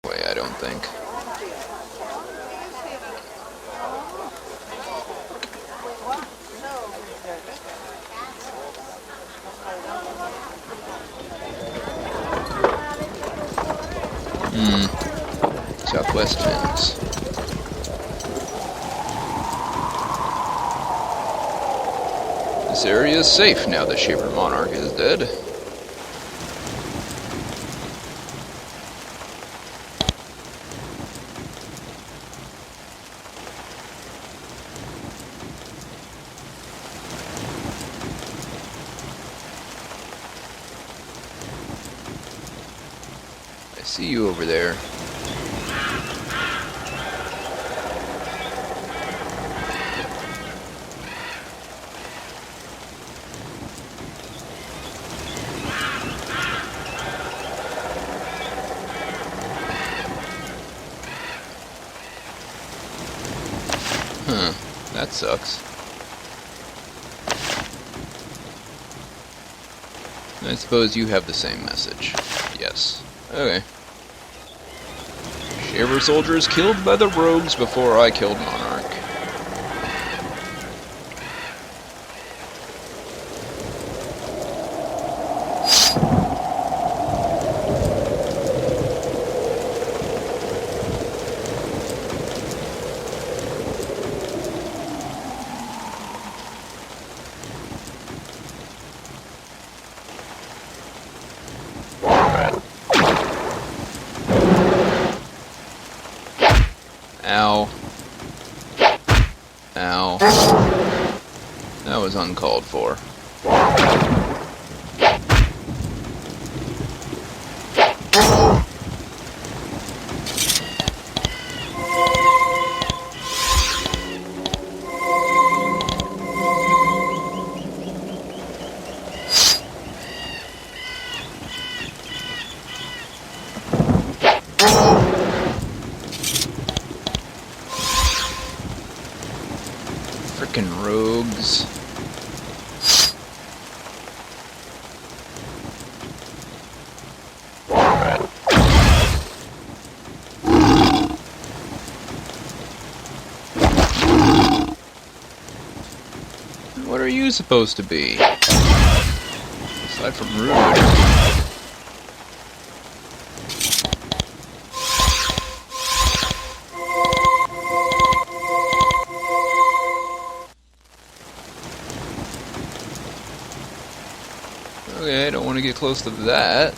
way, I don't think. Southwest Fins. This area is safe now that Shaper Monarch is dead. I see you over there. That sucks. I suppose you have the same message. Yes. Okay. Shaver soldiers killed by the rogues before I killed Monarch. Ow. Ow. That was uncalled for. Frickin' rogues. What are you supposed to be? Aside from rude. Okay, I don't want to get close to that.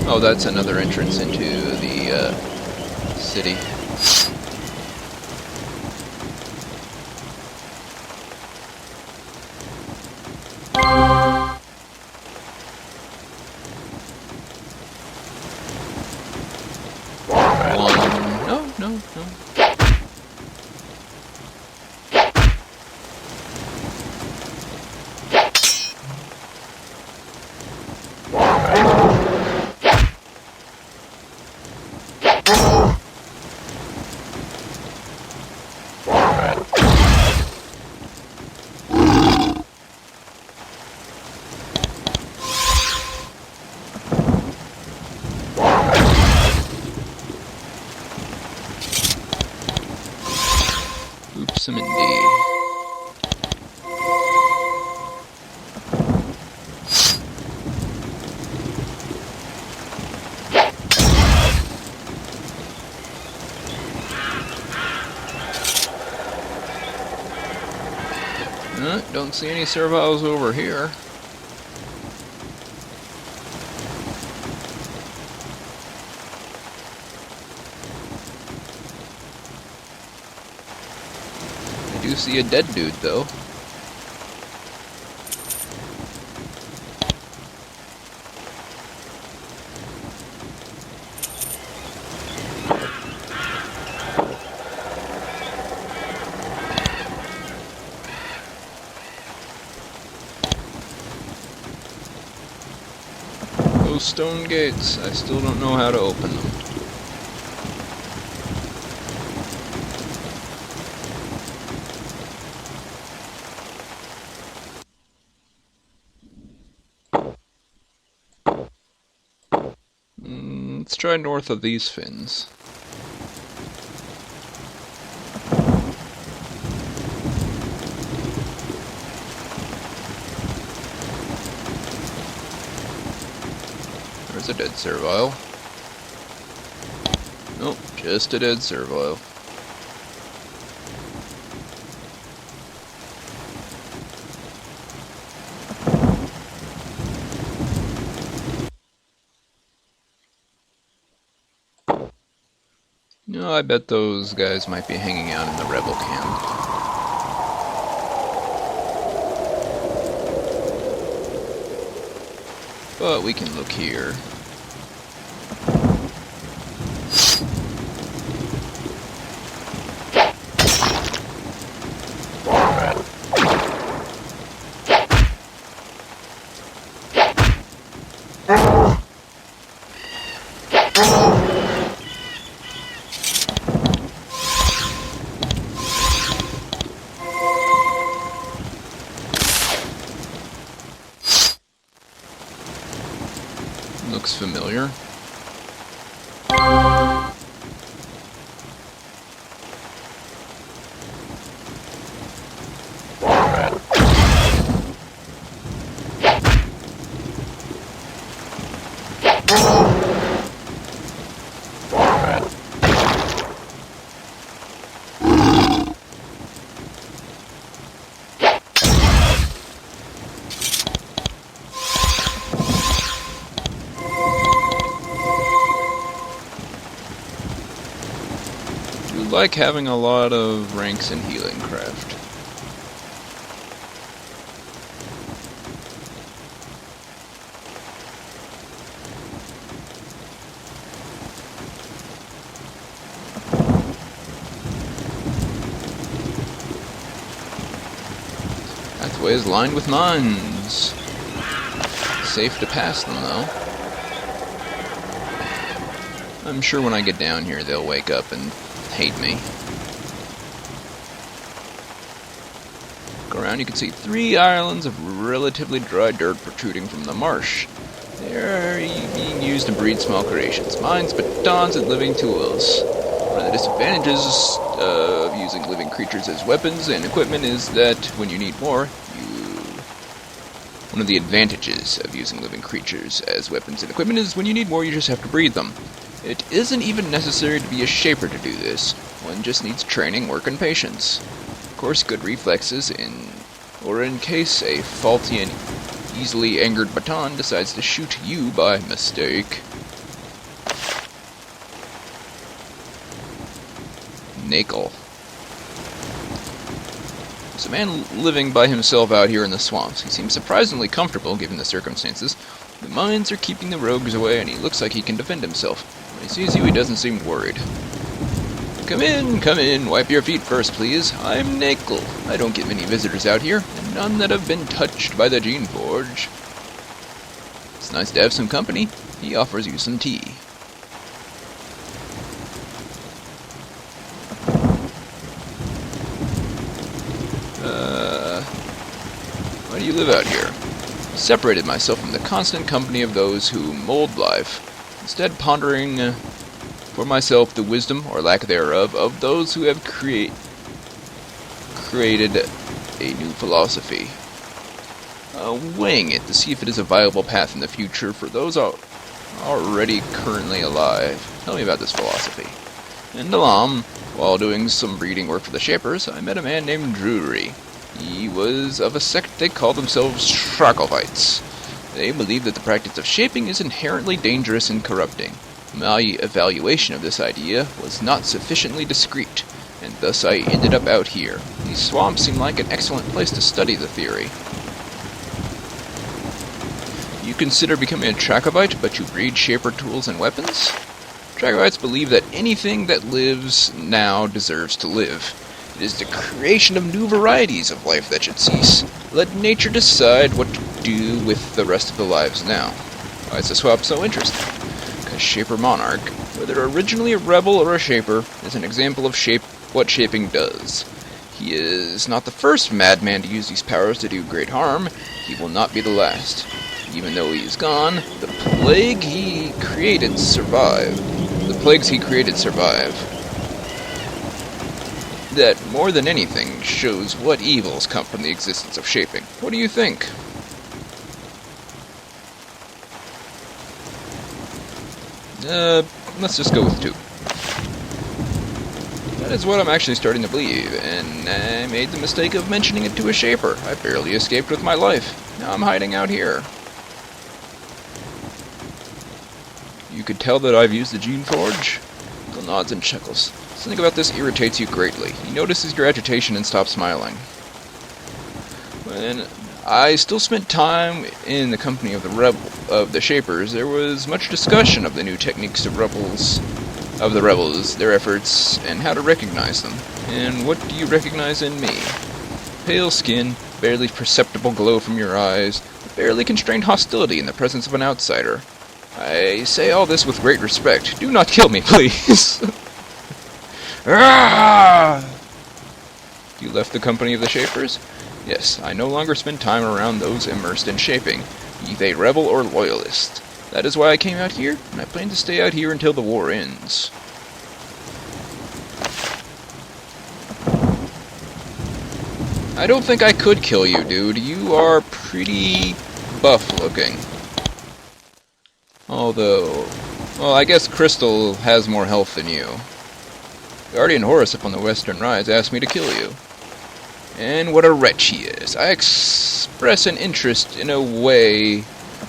Oh, that's another entrance into the city. No. Oopsum indeed. Don't see any serviles over here. I do see a dead dude, though. Those stone gates, I still don't know how to open them. Let's try north of these fins. There's a dead servile. Nope, just a dead servile. No, I bet those guys might be hanging out in the rebel camp. But we can look here. Looks familiar. Like having a lot of ranks in healing craft. Pathway is lined with mines. Safe to pass them though. I'm sure when I get down here they'll wake up and hate me. Look around, you can see 3 islands of relatively dry dirt protruding from the marsh. They're being used to breed small creations, mines, batons, and living tools. One of the disadvantages of using living creatures as weapons and equipment is that when you need more, One of the advantages of using living creatures as weapons and equipment is when you need more, you just have to breed them. It isn't even necessary to be a shaper to do this. One just needs training, work, and patience. Of course, good reflexes in case a faulty and easily angered baton decides to shoot you by mistake. Nakel. There's a man living by himself out here in the swamps. He seems surprisingly comfortable given the circumstances. The mines are keeping the rogues away, and he looks like he can defend himself. When he sees you, he doesn't seem worried. Come in, wipe your feet first, please. I'm Nakel. I don't get many visitors out here, and none that have been touched by the Geneforge. It's nice to have some company. He offers you some tea. Why do you live out here? I separated myself from the constant company of those who mold life, instead pondering for myself the wisdom, or lack thereof, of those who have created a new philosophy. Weighing it to see if it is a viable path in the future for those already currently alive. Tell me about this philosophy. In Dalam, while doing some breeding work for the Shapers, I met a man named Drury. He was of a sect they called themselves Shrakophites. They believed that the practice of shaping is inherently dangerous and corrupting. My evaluation of this idea was not sufficiently discreet, and thus I ended up out here. These swamps seem like an excellent place to study the theory. You consider becoming a Shrakopite, but you breed shaper tools and weapons? Shrakopites believe that anything that lives now deserves to live. It is the creation of new varieties of life that should cease. Let nature decide what to do with the rest of the lives now. Why is the swap so interesting? Because Shaper Monarch, whether originally a rebel or a shaper, is an example of what shaping does. He is not the first madman to use these powers to do great harm. He will not be the last. Even though he is gone, the plague he created survived. The plagues he created survive. That, more than anything, shows what evils come from the existence of shaping. What do you think? Let's just go with 2. That is what I'm actually starting to believe, and I made the mistake of mentioning it to a shaper. I barely escaped with my life. Now I'm hiding out here. You could tell that I've used the Geneforge? Bill nods and chuckles. Something about this irritates you greatly. He notices your agitation and stops smiling. When I still spent time in the company of the Shapers, there was much discussion of the new techniques of the rebels, their efforts, and how to recognize them. And what do you recognize in me? Pale skin, barely perceptible glow from your eyes, barely constrained hostility in the presence of an outsider. I say all this with great respect. Do not kill me, please. You left the company of the Shapers? Yes, I no longer spend time around those immersed in shaping, be they rebel or loyalist. That is why I came out here, and I plan to stay out here until the war ends. I don't think I could kill you, dude. You are pretty buff looking. Although, well, I guess Crystal has more health than you. Guardian Horus up on the Western Rise asked me to kill you. And what a wretch he is. I express an interest in a way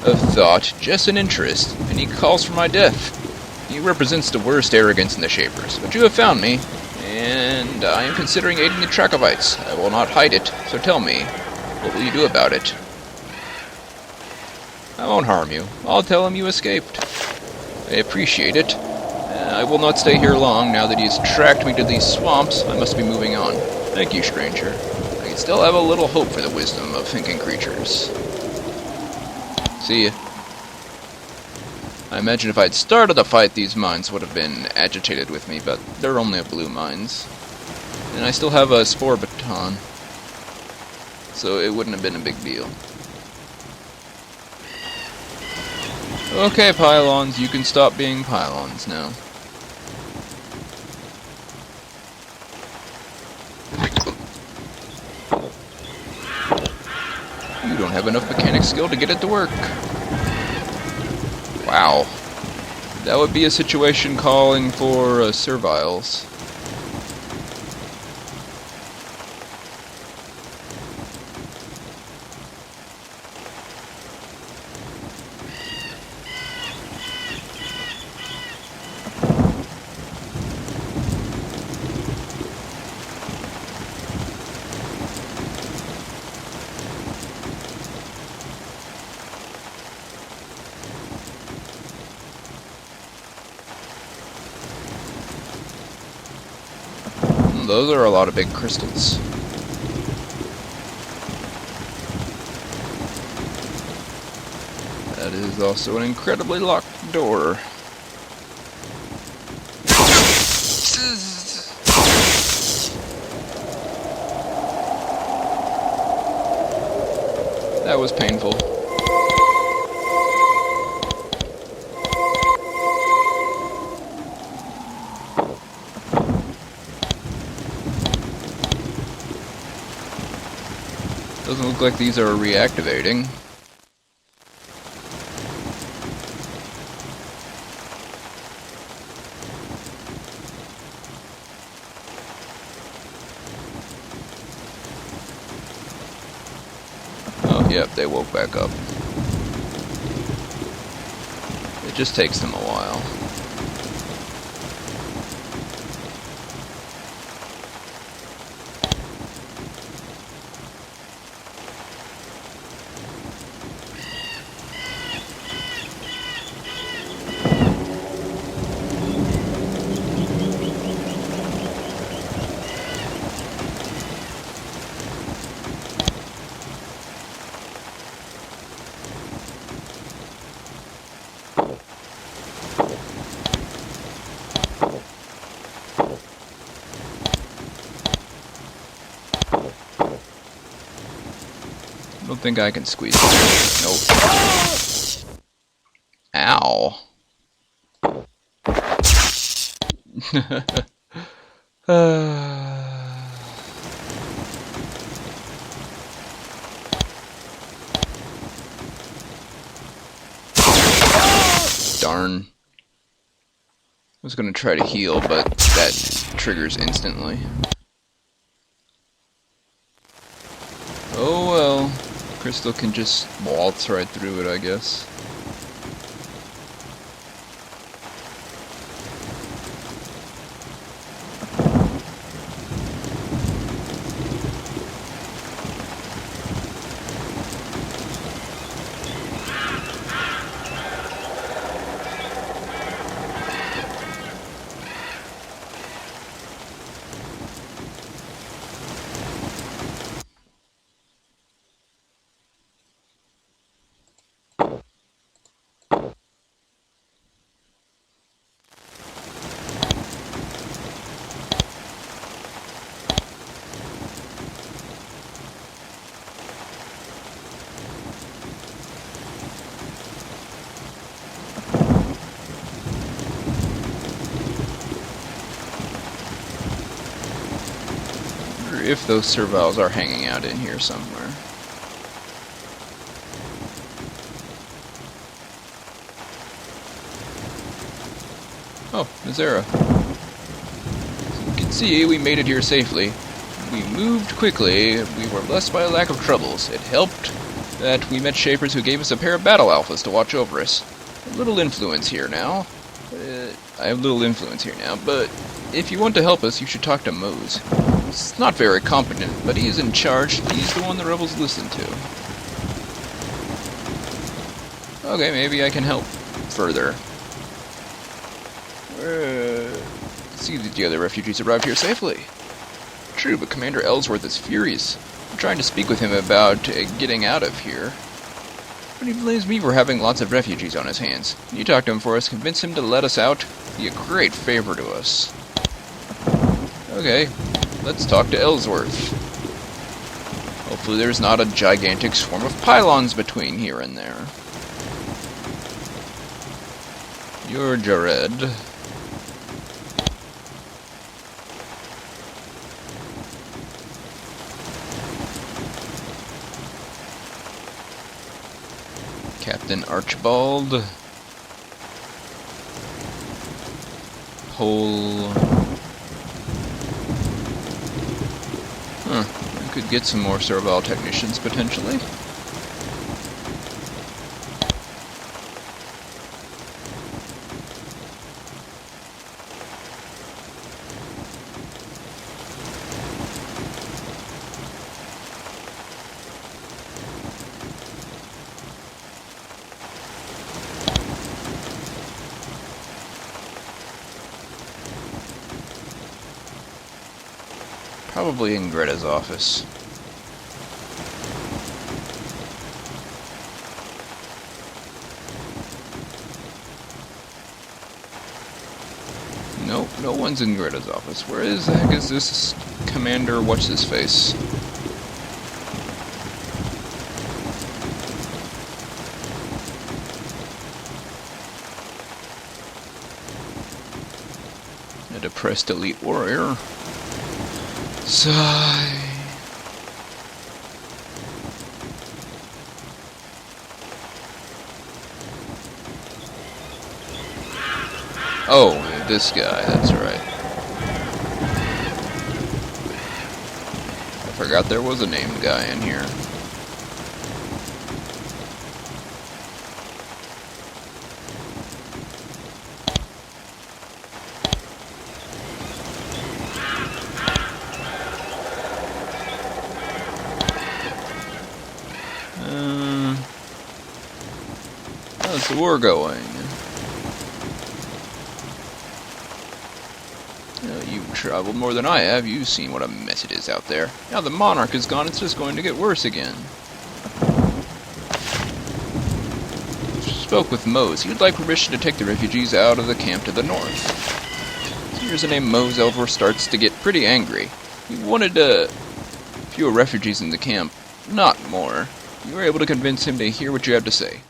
of thought, just an interest, and he calls for my death. He represents the worst arrogance in the Shapers, but you have found me, and I am considering aiding the Trachovites. I will not hide it, so tell me, what will you do about it? I won't harm you. I'll tell him you escaped. I appreciate it. I will not stay here long. Now that he's tracked me to these swamps, I must be moving on. Thank you, stranger. I can still have a little hope for the wisdom of thinking creatures. See ya. I imagine if I'd started a fight, these mines would have been agitated with me, but they're only blue mines. And I still have a spore baton, so it wouldn't have been a big deal. Okay, pylons, you can stop being pylons now. You don't have enough mechanic skill to get it to work. Wow. That would be a situation calling for serviles. Those are a lot of big crystals. That is also an incredibly locked door. That was painful. Doesn't look like these are reactivating. Oh, yep, they woke back up. It just takes them a while. I don't think I can squeeze it. Nope. Aw. Darn. I was gonna try to heal, but that triggers instantly. Oh well. Crystal can just waltz right through it, I guess. If those serviles are hanging out in here somewhere. Oh, Nazera. As you can see, we made it here safely. We moved quickly. We were blessed by a lack of troubles. It helped that we met Shapers who gave us a pair of battle alphas to watch over us. A little influence here now. I have little influence here now, but if you want to help us, you should talk to Mose. He's not very competent, but he is in charge. He's the one the rebels listen to. Okay, maybe I can help further. See that the other refugees arrived here safely. True, but Commander Ellsworth is furious. I'm trying to speak with him about getting out of here. But he blames me for having lots of refugees on his hands. Can you talk to him for us? Convince him to let us out? Be a great favor to us. Okay, let's talk to Ellsworth. Hopefully there's not a gigantic swarm of pylons between here and there. You're Jared. Captain Archibald. Whole... Huh. I could get some more servile technicians, potentially. Probably in Greta's office. Nope, no one's in Greta's office. Where the heck is this Commander What's-His-Face? A depressed elite warrior. Sigh. Oh, this guy, that's right. I forgot there was a named guy in here. How's the war going? You've traveled more than I have. You've seen what a mess it is out there. Now the Monarch is gone, it's just going to get worse again. Spoke with Mose. He would like permission to take the refugees out of the camp to the north. Here's a name Mose over starts to get pretty angry. He wanted fewer refugees in the camp, not more. You were able to convince him to hear what you have to say.